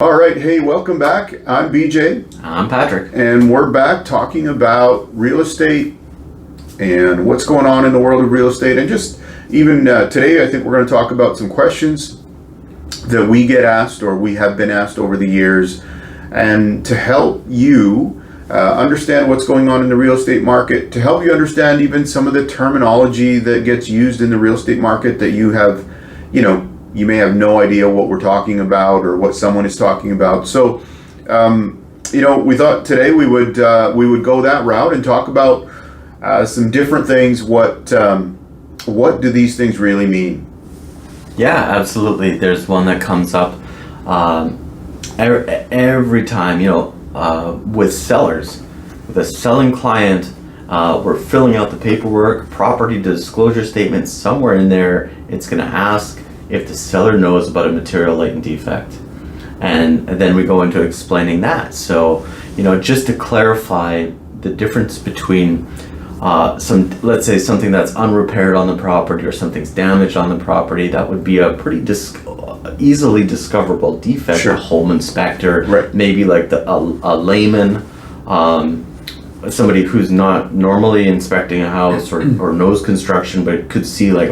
All right, hey, welcome back. I'm BJ. I'm Patrick. And we're back talking about real estate and what's going on in the world of real estate. And just even today, I think we're going to talk about some questions that we get asked or we have been asked over the years, and to help you understand what's going on in the real estate market, to help you understand even some of the terminology that gets used in the real estate market that you have, you may have no idea what we're talking about or what someone is talking about. So, we thought today we would go that route and talk about some different things. What do these things really mean? Yeah, absolutely. There's one that comes up every time, with sellers. With a selling client, we're filling out the paperwork, property disclosure statement. Somewhere in there, it's going to ask if the seller knows about a material latent defect. And then we go into explaining that. So, just to clarify the difference between let's say something that's unrepaired on the property or something's damaged on the property, that would be a pretty easily discoverable defect. Sure. A home inspector, right. Maybe like a layman, somebody who's not normally inspecting a house or knows construction, but could see like,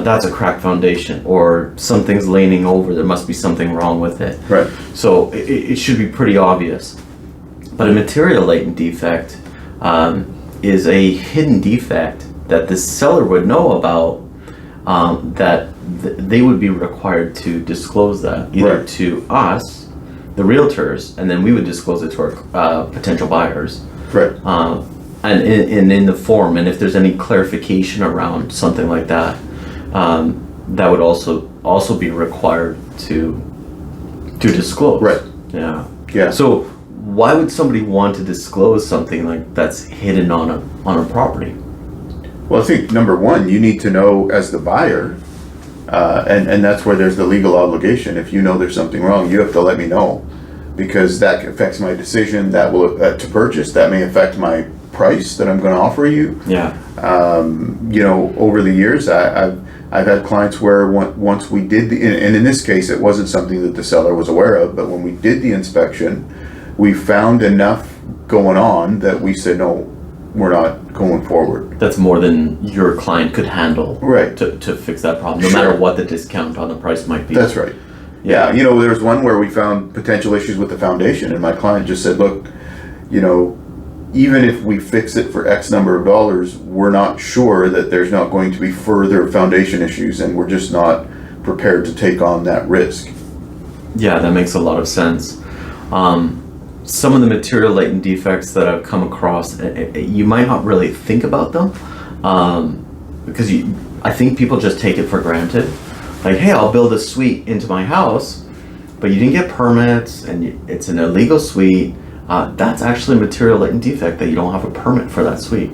that's a cracked foundation, or something's leaning over, there must be something wrong with it. Right. So it should be pretty obvious. But a material latent defect is a hidden defect that the seller would know about, that they would be required to disclose that either right. to us, the realtors, and then we would disclose it to our potential buyers. Right. And in the form, and if there's any clarification around something like that, that would also be required to disclose. Right. Yeah. Yeah. So why would somebody want to disclose something like that's hidden on a property? Well, I think number one, you need to know as the buyer, and that's where there's the legal obligation. If you know there's something wrong, you have to let me know, because that affects my decision. That will to purchase. That may affect my price that I'm going to offer you. Yeah. Over the years, I've had clients where once we did and in this case, it wasn't something that the seller was aware of, but when we did the inspection, we found enough going on that we said, no, we're not going forward. That's more than your client could handle. Right. To fix that problem, no Sure. matter what the discount on the price might be. That's right. Yeah. There was one where we found potential issues with the foundation, and my client just said, look, even if we fix it for X number of dollars, we're not sure that there's not going to be further foundation issues, and we're just not prepared to take on that risk. Yeah, that makes a lot of sense. Some of the material latent defects that I've come across, you might not really think about them, because I think people just take it for granted. Like, hey, I'll build a suite into my house, but you didn't get permits, and it's an illegal suite. That's actually a material latent defect that you don't have a permit for that suite.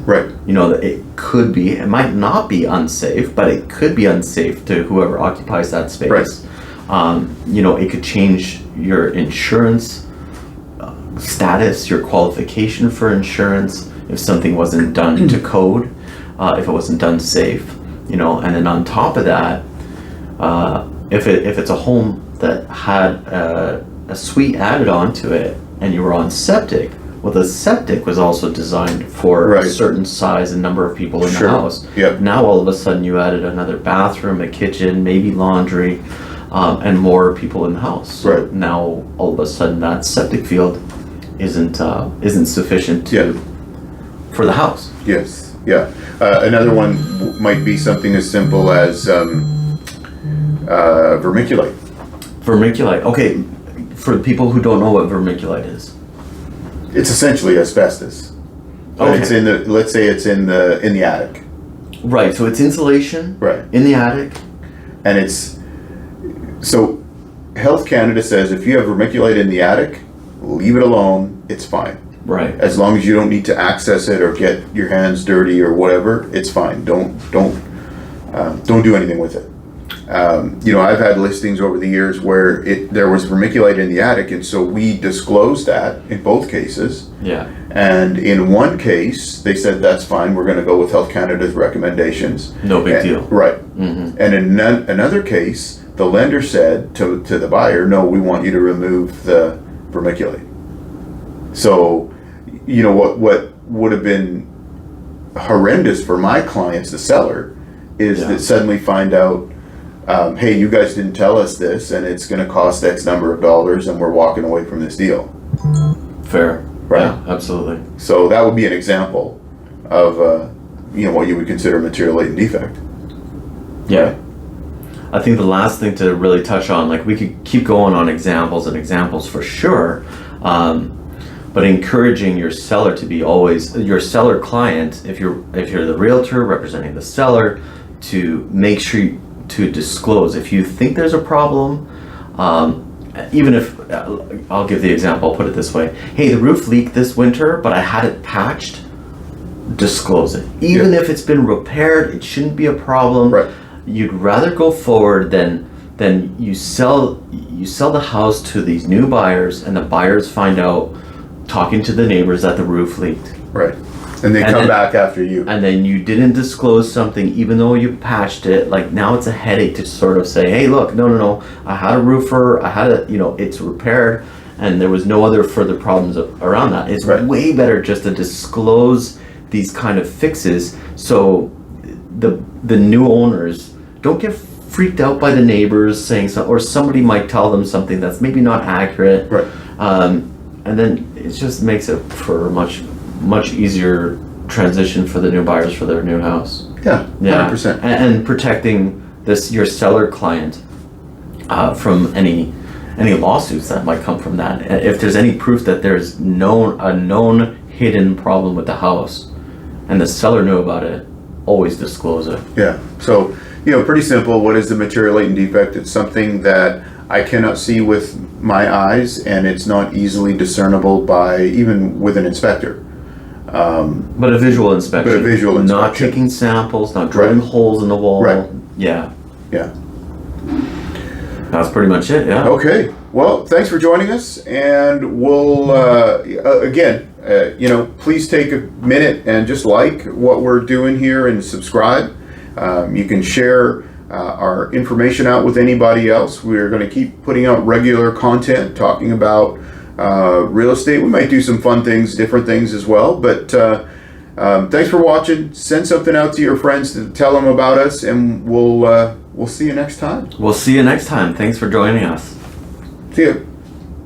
Right. It might not be unsafe, but it could be unsafe to whoever occupies that space. Right. It could change your insurance status, your qualification for insurance, if something wasn't done to code, if it wasn't done safe, and then on top of that, if it's a home that had a suite added onto it, and you were on septic, well, the septic was also designed for right. a certain size and number of people in Sure. the house. Yep. Now all of a sudden you added another bathroom, a kitchen, maybe laundry, and more people in the house. So right. now all of a sudden that septic field isn't sufficient for the house. Yes. Yeah. Another one might be something as simple as vermiculite. Vermiculite. Okay. For people who don't know what vermiculite is, it's essentially asbestos. But okay. It's let's say it's in the attic. Right. So it's insulation. Right. In the attic. And so Health Canada says if you have vermiculite in the attic, leave it alone. It's fine. Right. As long as you don't need to access it or get your hands dirty or whatever, it's fine. Don't do anything with it. I've had listings over the years where there was vermiculite in the attic, and so we disclosed that in both cases. Yeah. And in one case, they said that's fine. We're going to go with Health Canada's recommendations. No big deal. Right. Mm-hmm. And in another case, the lender said to the buyer, no, we want you to remove the vermiculite. So, you know, what would have been horrendous for my clients, the seller, is that suddenly find out, hey, you guys didn't tell us this, and it's going to cost X number of dollars, and we're walking away from this deal. Fair. Right. Yeah, absolutely. So that would be an example of, you know, what you would consider a material latent defect. Yeah. I think the last thing to really touch on, like we could keep going on examples and examples for sure, but encouraging your seller to be always your seller client, if you're the realtor representing the seller, to make sure to disclose if you think there's a problem. Even if I'll give the example, I'll put it this way: hey, the roof leaked this winter, but I had it patched. Disclose it, even if it's been repaired. It shouldn't be a problem. Right. You'd rather go forward than you sell the house to these new buyers, and the buyers find out, talking to the neighbors, that the roof leaked. Right. And they come back after you. And then you didn't disclose something, even though you patched it. Like, now it's a headache to sort of say, hey, look, no, I had a roofer, it's repaired, and there was no other further problems around that. It's way better just to disclose these kind of fixes, so the new owners don't get freaked out by the neighbors saying something, or somebody might tell them something that's maybe not accurate. Right. And then it just makes it for a much easier transition for the new buyers for their new house. Yeah, 100%. And protecting your seller client from any lawsuits that might come from that. If there's any proof that there's a known hidden problem with the house, and the seller knew about it, always disclose it. Yeah. So, you know, pretty simple. What is the material latent defect? It's something that I cannot see with my eyes, and it's not easily discernible by even with an inspector. But a visual inspection. Not taking samples, not drilling holes in the wall. Right. Yeah. Yeah. That's pretty much it. Yeah. Okay. Well, thanks for joining us, and we'll again, you know, please take a minute and just like what we're doing here and subscribe. You can share our information out with anybody else. We're going to keep putting out regular content talking about real estate. We might do some fun things, different things as well. But thanks for watching. Send something out to your friends to tell them about us, and we'll see you next time. We'll see you next time. Thanks for joining us. See you.